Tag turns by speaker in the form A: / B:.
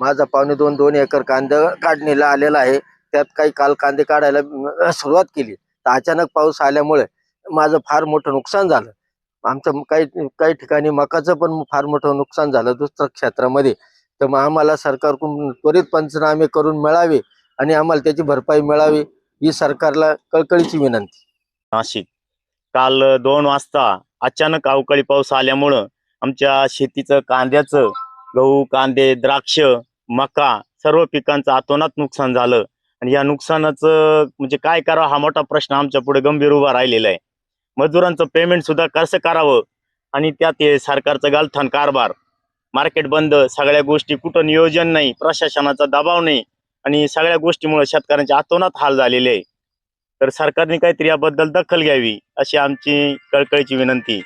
A: माझा पावणे दोन एकर कांदा काढणीला आलेला आहे. त्यात काही काल कांदे काढायला सुरुवात केली, तर अचानक पाऊस आल्यामुळे माझं फार मोठं नुकसान झालं. आमचं काही काही ठिकाणी मकाचं पण फार मोठं नुकसान झालं दुसऱ्या क्षेत्रामध्ये. तर मग आम्हाला सरकारकडून त्वरित पंचनामे करून मिळावे आणि आम्हाला त्याची भरपाई मिळावी, ही सरकारला कळकळीची विनंती.
B: नाशिक काल 2 वाजता अचानक अवकाळी पाऊस आल्यामुळं आमच्या शेतीचं, कांद्याचं, गहू, कांदे, द्राक्ष, मका सर्व पिकांचं अतोनात नुकसान झालं. आणि या नुकसानाचं म्हणजे काय करावं हा मोठा प्रश्न आमच्या पुढे गंभीर उभा राहिलेला आहे. मजुरांचं पेमेंट सुद्धा कसं करावं, आणि त्यात हे सरकारचं गालथान कारभार, मार्केट बंद, सगळ्या गोष्टी, कुठं नियोजन नाही, प्रशासनाचा दबाव नाही, आणि सगळ्या गोष्टीमुळे शेतकऱ्यांचे अतोनात हाल झालेले आहे. तर सरकारने काहीतरी याबद्दल दखल घ्यावी अशी आमची कळकळीची विनंती.